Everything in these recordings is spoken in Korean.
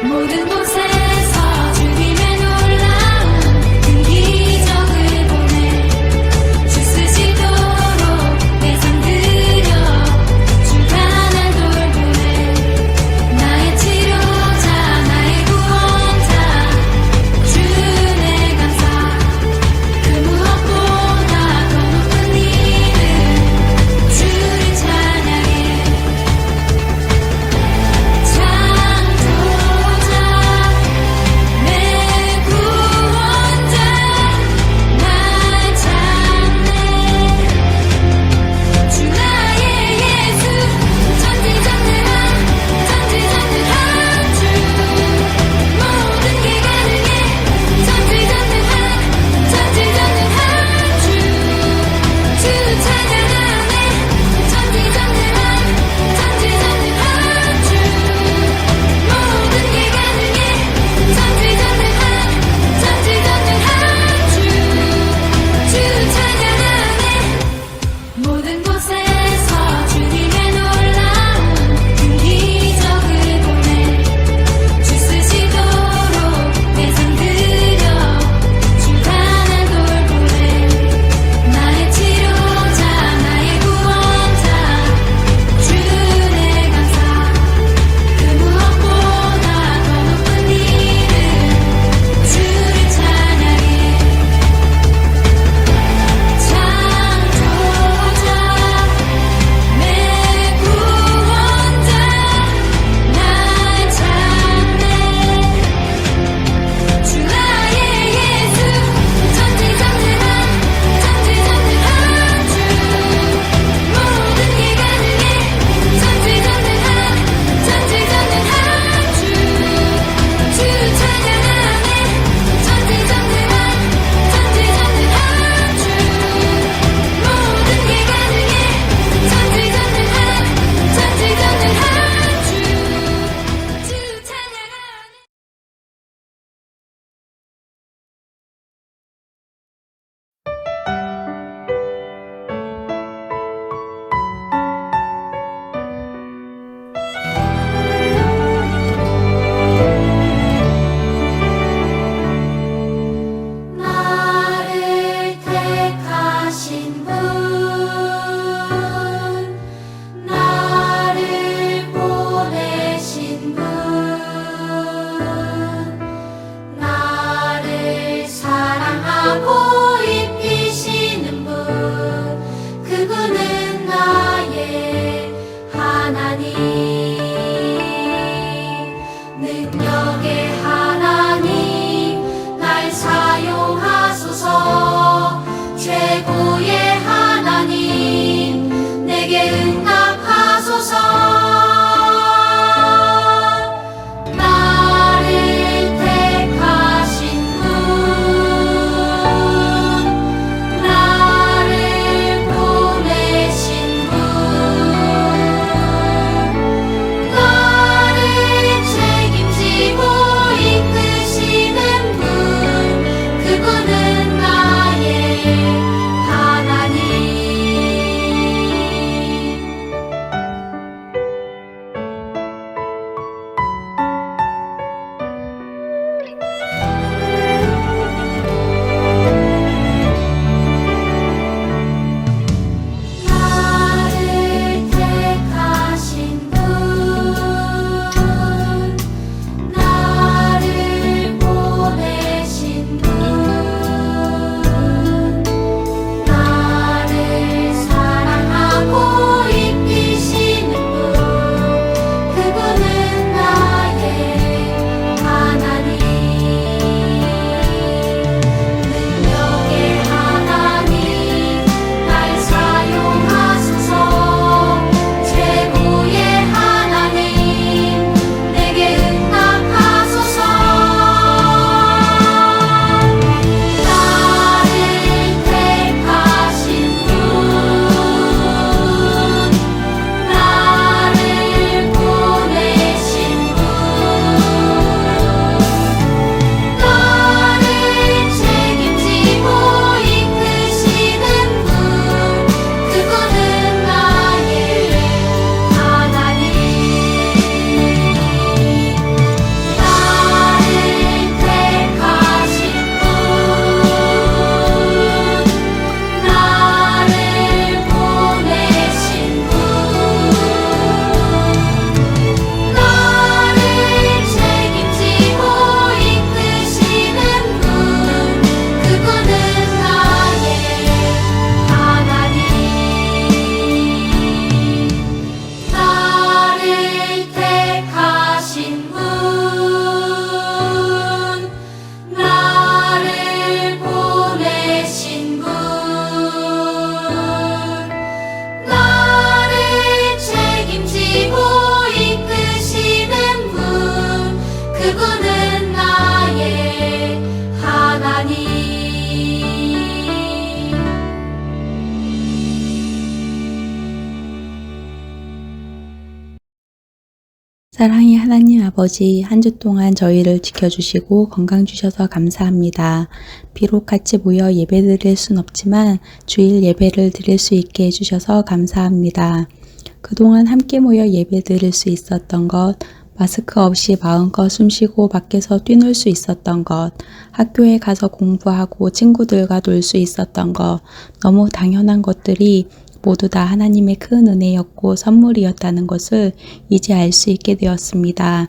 모든 곳에서 주님의 놀라운 큰 기적을 보내 주 쓰시도록 예상 드려 주가 날 돌보네 나의 치료자 나의 구원자 주내 감사 그 무엇보다 더 높은 이름 주를 찬양해 창조자 사랑의 하나님 아버지, 한 주 동안 저희를 지켜주시고 건강 주셔서 감사합니다. 비록 같이 모여 예배 드릴 순 없지만 주일 예배를 드릴 수 있게 해주셔서 감사합니다. 그동안 함께 모여 예배 드릴 수 있었던 것, 마스크 없이 마음껏 숨쉬고 밖에서 뛰놀 수 있었던 것, 학교에 가서 공부하고 친구들과 놀 수 있었던 것, 너무 당연한 것들이 모두 다 하나님의 큰 은혜였고 선물이었다는 것을 이제 알 수 있게 되었습니다.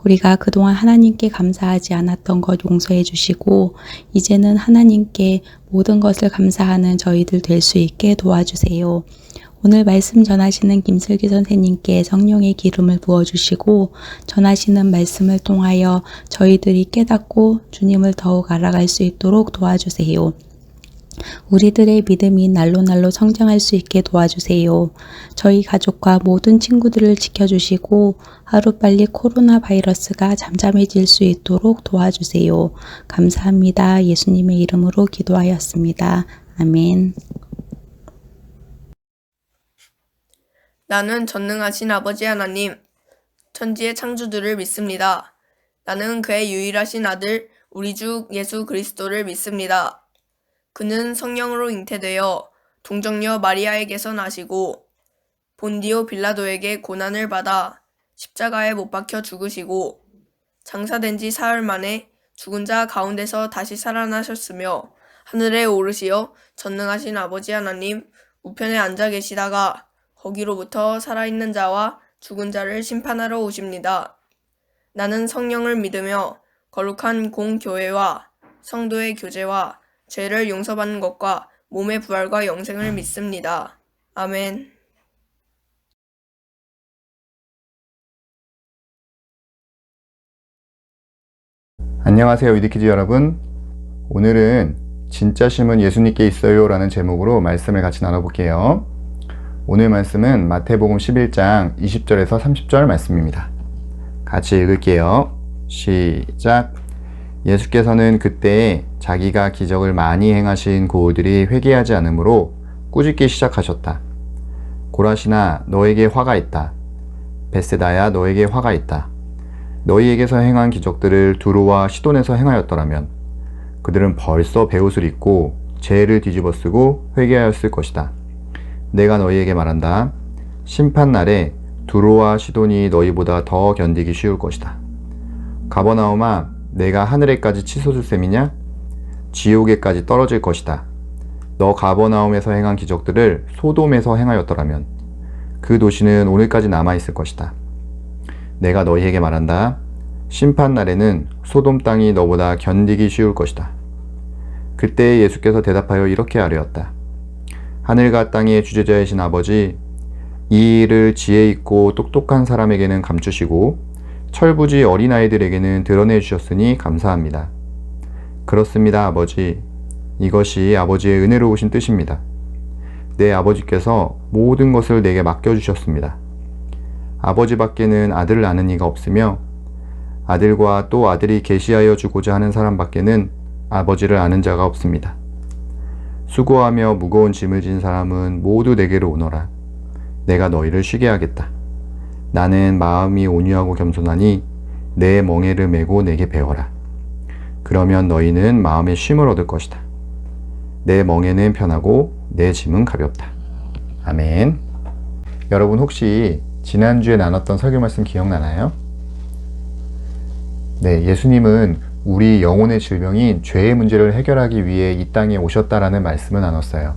우리가 그동안 하나님께 감사하지 않았던 것 용서해 주시고 이제는 하나님께 모든 것을 감사하는 저희들 될 수 있게 도와주세요. 오늘 말씀 전하시는 김슬기 선생님께 성령의 기름을 부어주시고 전하시는 말씀을 통하여 저희들이 깨닫고 주님을 더욱 알아갈 수 있도록 도와주세요. 우리들의 믿음이 날로 성장할 수 있게 도와주세요. 저희 가족과 모든 친구들을 지켜주시고 하루빨리 코로나 바이러스가 잠잠해질 수 있도록 도와주세요. 감사합니다. 예수님의 이름으로 기도하였습니다. 아멘. 나는 전능하신 아버지 하나님, 천지의 창조주를 믿습니다. 나는 그의 유일하신 아들, 우리 주 예수 그리스도를 믿습니다. 그는 성령으로 잉태되어 동정녀 마리아에게서 나시고 본디오 빌라도에게 고난을 받아 십자가에 못 박혀 죽으시고 장사된 지 사흘 만에 죽은 자 가운데서 다시 살아나셨으며 하늘에 오르시어 전능하신 아버지 하나님 우편에 앉아 계시다가 거기로부터 살아있는 자와 죽은 자를 심판하러 오십니다. 나는 성령을 믿으며 거룩한 공교회와 성도의 교제와 죄를 용서받는 것과 몸의 부활과 영생을 믿습니다. 아멘. 안녕하세요, 위드키즈 여러분. 오늘은 진짜 심은 예수님께 있어요 라는 제목으로 말씀을 같이 나눠볼게요. 오늘 말씀은 마태복음 11장 20절에서 30절 말씀입니다. 같이 읽을게요. 시작. 예수께서는 그때에 자기가 기적을 많이 행하신 고우들이 회개하지 않으므로 꾸짖기 시작하셨다. 고라시나 너에게 화가 있다. 베세다야 너에게 화가 있다. 너희에게서 행한 기적들을 두로와 시돈에서 행하였더라면 그들은 벌써 베옷을 입고 죄를 뒤집어쓰고 회개하였을 것이다. 내가 너희에게 말한다. 심판날에 두로와 시돈이 너희보다 더 견디기 쉬울 것이다. 가버나움아, 내가 하늘에까지 치솟을 셈이냐? 지옥에까지 떨어질 것이다. 너 가버나움에서 행한 기적들을 소돔에서 행하였더라면 그 도시는 오늘까지 남아있을 것이다. 내가 너희에게 말한다. 심판날에는 소돔 땅이 너보다 견디기 쉬울 것이다. 그때 예수께서 대답하여 이렇게 아뢰었다. 하늘과 땅의 주재자이신 아버지, 이 일을 지혜 있고 똑똑한 사람에게는 감추시고 철부지 어린아이들에게는 드러내 주셨으니 감사합니다. 그렇습니다, 아버지. 이것이 아버지의 은혜로우신 뜻입니다. 내 아버지께서 모든 것을 내게 맡겨주셨습니다. 아버지밖에는 아들을 아는 이가 없으며 아들과 또 아들이 계시하여 주고자 하는 사람밖에는 아버지를 아는 자가 없습니다. 수고하며 무거운 짐을 진 사람은 모두 내게로 오너라. 내가 너희를 쉬게 하겠다. 나는 마음이 온유하고 겸손하니 내 멍에를 메고 내게 배워라. 그러면 너희는 마음의 쉼을 얻을 것이다. 내 멍에는 편하고 내 짐은 가볍다. 아멘. 여러분 혹시 지난주에 나눴던 설교 말씀 기억나나요? 네, 예수님은 우리 영혼의 질병인 죄의 문제를 해결하기 위해 이 땅에 오셨다라는 말씀을 나눴어요.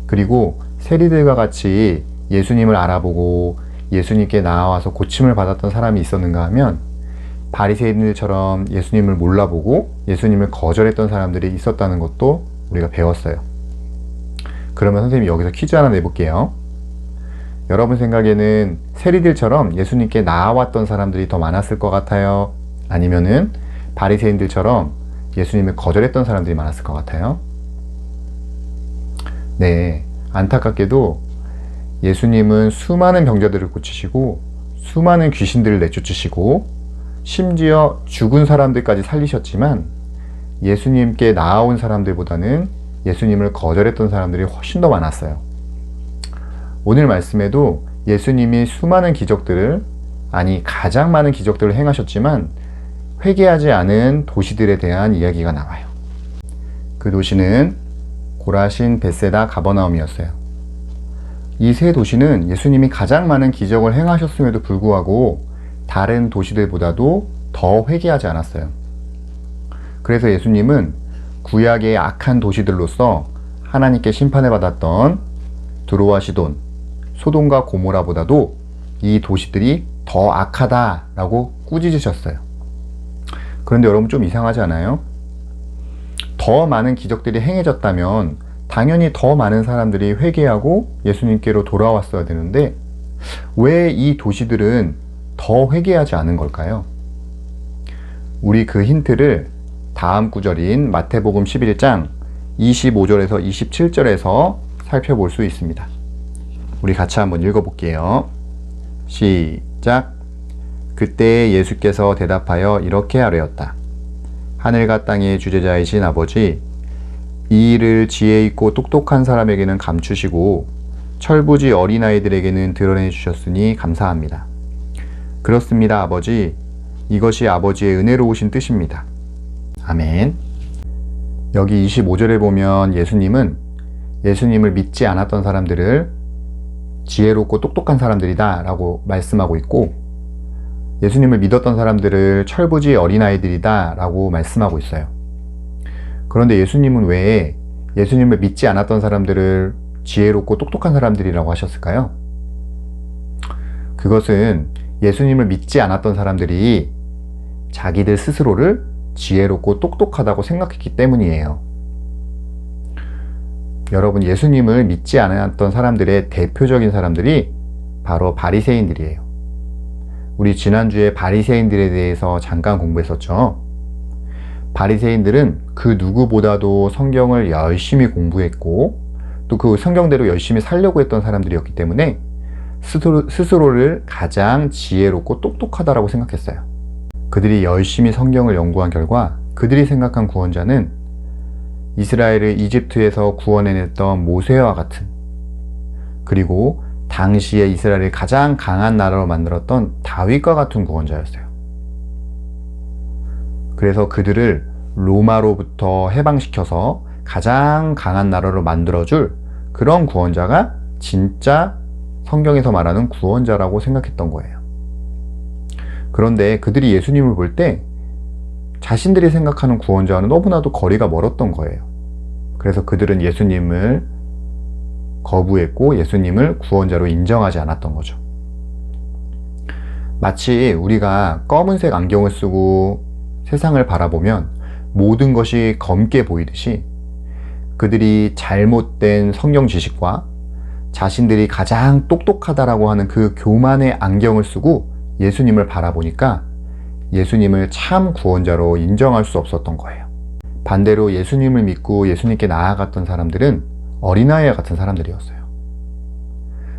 그리고 세리들과 같이 예수님을 알아보고 예수님께 나와서 고침을 받았던 사람이 있었는가 하면 바리새인들처럼 예수님을 몰라보고 예수님을 거절했던 사람들이 있었다는 것도 우리가 배웠어요. 그러면 선생님이 여기서 퀴즈 하나 내볼게요. 여러분 생각에는 세리들처럼 예수님께 나아왔던 사람들이 더 많았을 것 같아요? 아니면은 바리새인들처럼 예수님을 거절했던 사람들이 많았을 것 같아요? 네, 안타깝게도 예수님은 수많은 병자들을 고치시고 수많은 귀신들을 내쫓으시고 심지어 죽은 사람들까지 살리셨지만 예수님께 나아온 사람들보다는 예수님을 거절했던 사람들이 훨씬 더 많았어요. 오늘 말씀에도 예수님이 수많은 기적들을 아니 가장 많은 기적들을 행하셨지만 회개하지 않은 도시들에 대한 이야기가 나와요. 그 도시는 고라신, 벳세다, 가버나움이었어요. 이 세 도시는 예수님이 가장 많은 기적을 행하셨음에도 불구하고 다른 도시들보다도 더 회개하지 않았어요. 그래서 예수님은 구약의 악한 도시들로서 하나님께 심판을 받았던 드로와 시돈, 소돔과 고모라보다도 이 도시들이 더 악하다라고 꾸짖으셨어요. 그런데 여러분 좀 이상하지 않아요? 더 많은 기적들이 행해졌다면 당연히 더 많은 사람들이 회개하고 예수님께로 돌아왔어야 되는데 왜 이 도시들은 더 회개하지 않은 걸까요? 우리 그 힌트를 다음 구절인 마태복음 11장 25절에서 27절에서 살펴볼 수 있습니다. 우리 같이 한번 읽어볼게요. 시작. 그때 예수께서 대답하여 이렇게 아뢰었다. 하늘과 땅의 주재자이신 아버지, 이 일을 지혜 있고 똑똑한 사람에게는 감추시고 철부지 어린아이들에게는 드러내 주셨으니 감사합니다. 그렇습니다, 아버지. 이것이 아버지의 은혜로우신 뜻입니다. 아멘. 여기 25절에 보면 예수님을 믿지 않았던 사람들을 지혜롭고 똑똑한 사람들이다 라고 말씀하고 있고, 예수님을 믿었던 사람들을 철부지 어린아이들이다 라고 말씀하고 있어요. 그런데 예수님은 왜 예수님을 믿지 않았던 사람들을 지혜롭고 똑똑한 사람들이라고 하셨을까요? 그것은 예수님을 믿지 않았던 사람들이 자기들 스스로를 지혜롭고 똑똑하다고 생각했기 때문이에요. 여러분, 예수님을 믿지 않았던 사람들의 대표적인 사람들이 바로 바리새인들이에요. 우리 지난주에 바리새인들에 대해서 잠깐 공부했었죠. 바리새인들은 그 누구보다도 성경을 열심히 공부했고 또 그 성경대로 열심히 살려고 했던 사람들이었기 때문에 스스로를 가장 지혜롭고 똑똑하다라고 생각했어요. 그들이 열심히 성경을 연구한 결과 그들이 생각한 구원자는 이스라엘을 이집트에서 구원해냈던 모세와 같은, 그리고 당시에 이스라엘을 가장 강한 나라로 만들었던 다윗과 같은 구원자였어요. 그래서 그들을 로마로부터 해방시켜서 가장 강한 나라로 만들어줄 그런 구원자가 진짜 성경에서 말하는 구원자라고 생각했던 거예요. 그런데 그들이 예수님을 볼 때 자신들이 생각하는 구원자와는 너무나도 거리가 멀었던 거예요. 그래서 그들은 예수님을 거부했고 예수님을 구원자로 인정하지 않았던 거죠. 마치 우리가 검은색 안경을 쓰고 세상을 바라보면 모든 것이 검게 보이듯이 그들이 잘못된 성경 지식과 자신들이 가장 똑똑하다라고 하는 그 교만의 안경을 쓰고 예수님을 바라보니까 예수님을 참 구원자로 인정할 수 없었던 거예요. 반대로 예수님을 믿고 예수님께 나아갔던 사람들은 어린아이와 같은 사람들이었어요.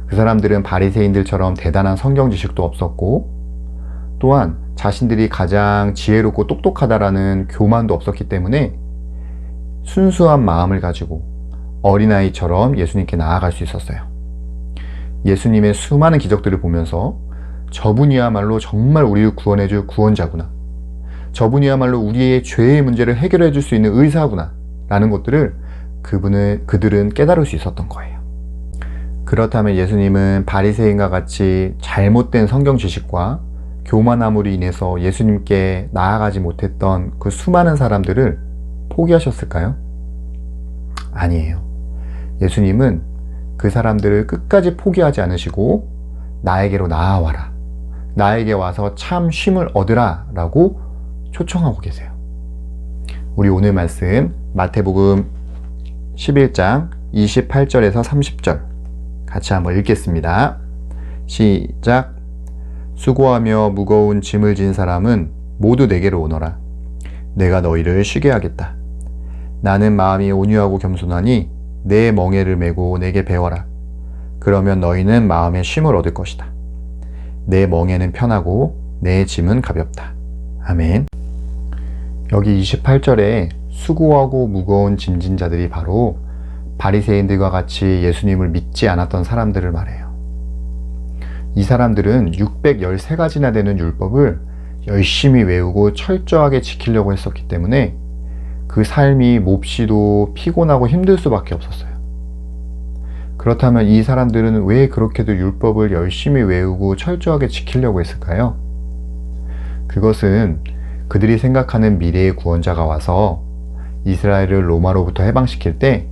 그 사람들은 바리새인들처럼 대단한 성경 지식도 없었고 또한 자신들이 가장 지혜롭고 똑똑하다라는 교만도 없었기 때문에 순수한 마음을 가지고 어린아이처럼 예수님께 나아갈 수 있었어요. 예수님의 수많은 기적들을 보면서 저분이야말로 정말 우리를 구원해줄 구원자구나, 저분이야말로 우리의 죄의 문제를 해결해 줄 수 있는 의사구나 라는 것들을 그들은 깨달을 수 있었던 거예요. 그렇다면 예수님은 바리새인과 같이 잘못된 성경 지식과 교만함으로 인해서 예수님께 나아가지 못했던 그 수많은 사람들을 포기하셨을까요? 아니에요. 예수님은 그 사람들을 끝까지 포기하지 않으시고 나에게로 나아와라, 나에게 와서 참 쉼을 얻으라 라고 초청하고 계세요. 우리 오늘 말씀 마태복음 11장 28절에서 30절 같이 한번 읽겠습니다. 시작. 수고하며 무거운 짐을 진 사람은 모두 내게로 오너라. 내가 너희를 쉬게 하겠다. 나는 마음이 온유하고 겸손하니 내 멍에를 메고 내게 배워라. 그러면 너희는 마음의 쉼을 얻을 것이다. 내 멍에는 편하고 내 짐은 가볍다. 아멘. 여기 28절에 수고하고 무거운 짐진 자들이 바로 바리새인들과 같이 예수님을 믿지 않았던 사람들을 말해요. 이 사람들은 613가지나 되는 율법을 열심히 외우고 철저하게 지키려고 했었기 때문에 그 삶이 몹시도 피곤하고 힘들 수밖에 없었어요. 그렇다면 이 사람들은 왜 그렇게도 율법을 열심히 외우고 철저하게 지키려고 했을까요? 그것은 그들이 생각하는 미래의 구원자가 와서 이스라엘을 로마로부터 해방시킬 때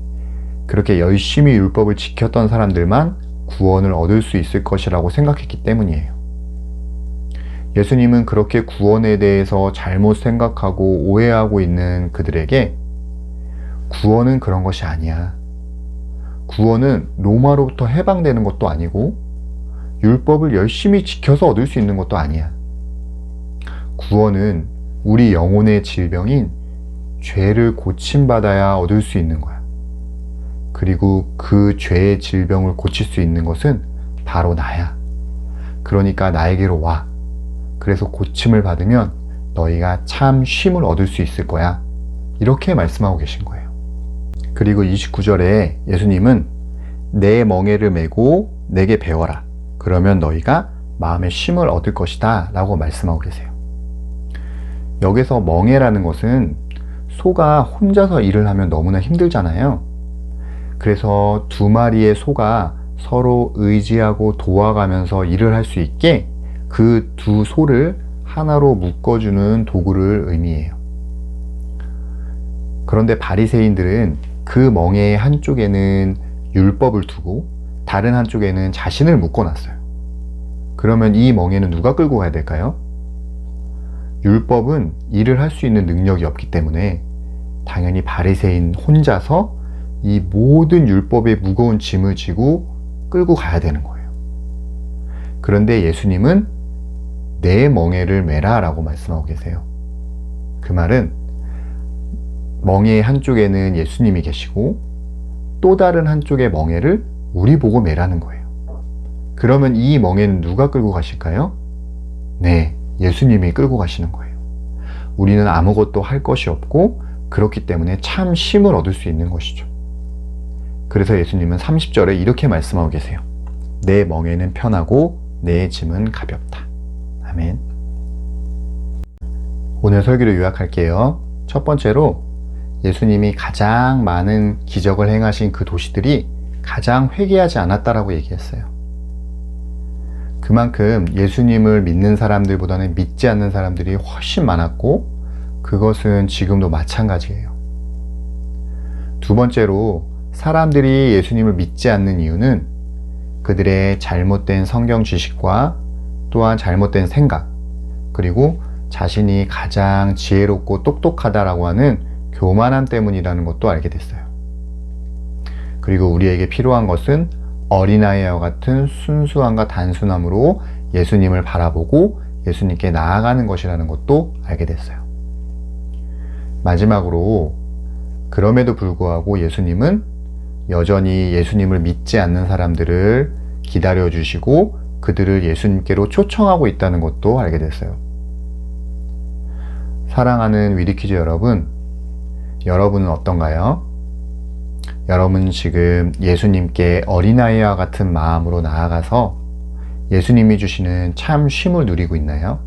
그렇게 열심히 율법을 지켰던 사람들만 구원을 얻을 수 있을 것이라고 생각했기 때문이에요. 예수님은 그렇게 구원에 대해서 잘못 생각하고 오해하고 있는 그들에게 구원은 그런 것이 아니야. 구원은 로마로부터 해방되는 것도 아니고 율법을 열심히 지켜서 얻을 수 있는 것도 아니야. 구원은 우리 영혼의 질병인 죄를 고침받아야 얻을 수 있는 거야. 그리고 그 죄의 질병을 고칠 수 있는 것은 바로 나야. 그러니까 나에게로 와. 그래서 고침을 받으면 너희가 참 쉼을 얻을 수 있을 거야. 이렇게 말씀하고 계신 거예요. 그리고 29절에 예수님은 내 멍에를 메고 내게 배워라. 그러면 너희가 마음의 쉼을 얻을 것이다 라고 말씀하고 계세요. 여기서 멍에라는 것은 소가 혼자서 일을 하면 너무나 힘들잖아요. 그래서 두 마리의 소가 서로 의지하고 도와가면서 일을 할 수 있게 그 두 소를 하나로 묶어주는 도구를 의미해요. 그런데 바리새인들은 그 멍에 한쪽에는 율법을 두고 다른 한쪽에는 자신을 묶어놨어요. 그러면 이 멍에는 누가 끌고 가야 될까요? 율법은 일을 할 수 있는 능력이 없기 때문에 당연히 바리새인 혼자서 이 모든 율법의 무거운 짐을 지고 끌고 가야 되는 거예요. 그런데 예수님은 내 멍에를 메라 라고 말씀하고 계세요. 그 말은 멍에 한쪽에는 예수님이 계시고 또 다른 한쪽의 멍에를 우리 보고 메라는 거예요. 그러면 이 멍에는 누가 끌고 가실까요? 네, 예수님이 끌고 가시는 거예요. 우리는 아무것도 할 것이 없고 그렇기 때문에 참 쉼을 얻을 수 있는 것이죠. 그래서 예수님은 30절에 이렇게 말씀하고 계세요. 내 멍에는 편하고 내 짐은 가볍다. 아멘. 오늘 설교를 요약할게요. 첫 번째로 예수님이 가장 많은 기적을 행하신 그 도시들이 가장 회개하지 않았다라고 얘기했어요. 그만큼 예수님을 믿는 사람들보다는 믿지 않는 사람들이 훨씬 많았고 그것은 지금도 마찬가지예요. 두 번째로 사람들이 예수님을 믿지 않는 이유는 그들의 잘못된 성경 지식과 또한 잘못된 생각, 그리고 자신이 가장 지혜롭고 똑똑하다라고 하는 교만함 때문이라는 것도 알게 됐어요. 그리고 우리에게 필요한 것은 어린아이와 같은 순수함과 단순함으로 예수님을 바라보고 예수님께 나아가는 것이라는 것도 알게 됐어요. 마지막으로 그럼에도 불구하고 예수님은 여전히 예수님을 믿지 않는 사람들을 기다려주시고 그들을 예수님께로 초청하고 있다는 것도 알게 됐어요. 사랑하는 위드키즈 여러분, 여러분은 어떤가요? 여러분 지금 예수님께 어린아이와 같은 마음으로 나아가서 예수님이 주시는 참 쉼을 누리고 있나요?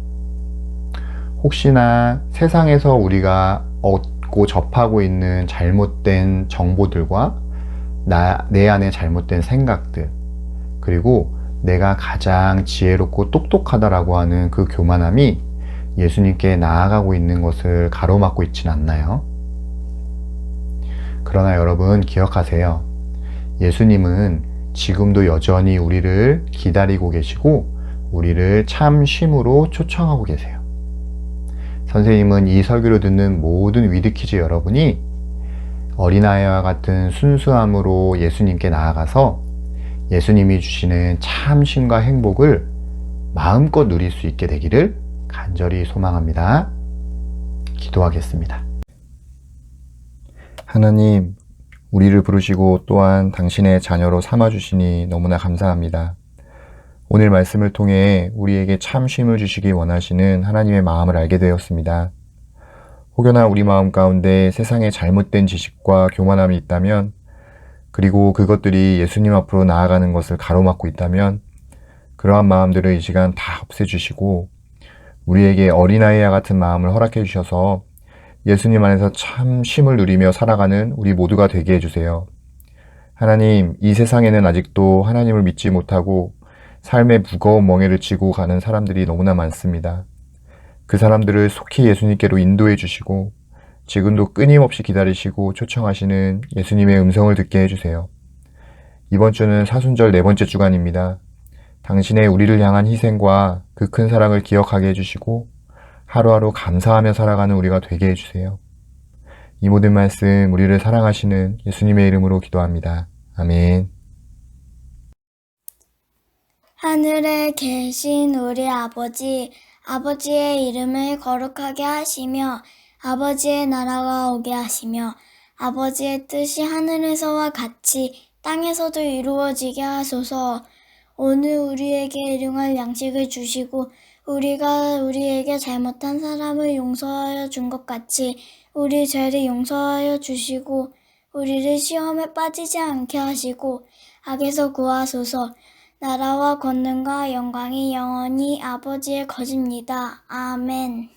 혹시나 세상에서 우리가 얻고 접하고 있는 잘못된 정보들과 내 안에 잘못된 생각들, 그리고 내가 가장 지혜롭고 똑똑하다라고 하는 그 교만함이 예수님께 나아가고 있는 것을 가로막고 있진 않나요? 그러나 여러분 기억하세요. 예수님은 지금도 여전히 우리를 기다리고 계시고 우리를 참 쉼으로 초청하고 계세요. 선생님은 이 설교를 듣는 모든 위드키즈 여러분이 어린아이와 같은 순수함으로 예수님께 나아가서 예수님이 주시는 참 쉼과 행복을 마음껏 누릴 수 있게 되기를 간절히 소망합니다. 기도하겠습니다. 하나님, 우리를 부르시고 또한 당신의 자녀로 삼아주시니 너무나 감사합니다. 오늘 말씀을 통해 우리에게 참 쉼을 주시기 원하시는 하나님의 마음을 알게 되었습니다. 혹여나 우리 마음 가운데 세상에 잘못된 지식과 교만함이 있다면, 그리고 그것들이 예수님 앞으로 나아가는 것을 가로막고 있다면 그러한 마음들을 이 시간 다 없애주시고 우리에게 어린아이와 같은 마음을 허락해 주셔서 예수님 안에서 참 쉼을 누리며 살아가는 우리 모두가 되게 해주세요. 하나님, 이 세상에는 아직도 하나님을 믿지 못하고 삶의 무거운 멍에를 지고 가는 사람들이 너무나 많습니다. 그 사람들을 속히 예수님께로 인도해 주시고 지금도 끊임없이 기다리시고 초청하시는 예수님의 음성을 듣게 해주세요. 이번 주는 사순절 4번째 주간입니다. 당신의 우리를 향한 희생과 그 큰 사랑을 기억하게 해주시고 하루하루 감사하며 살아가는 우리가 되게 해주세요. 이 모든 말씀 우리를 사랑하시는 예수님의 이름으로 기도합니다. 아멘. 하늘에 계신 우리 아버지, 아버지의 이름을 거룩하게 하시며 아버지의 나라가 오게 하시며 아버지의 뜻이 하늘에서와 같이 땅에서도 이루어지게 하소서. 오늘 우리에게 일용할 양식을 주시고 우리가 우리에게 잘못한 사람을 용서하여 준 것 같이 우리 죄를 용서하여 주시고 우리를 시험에 빠지지 않게 하시고 악에서 구하소서. 나라와 권능과 영광이 영원히 아버지의 것입니다. 아멘.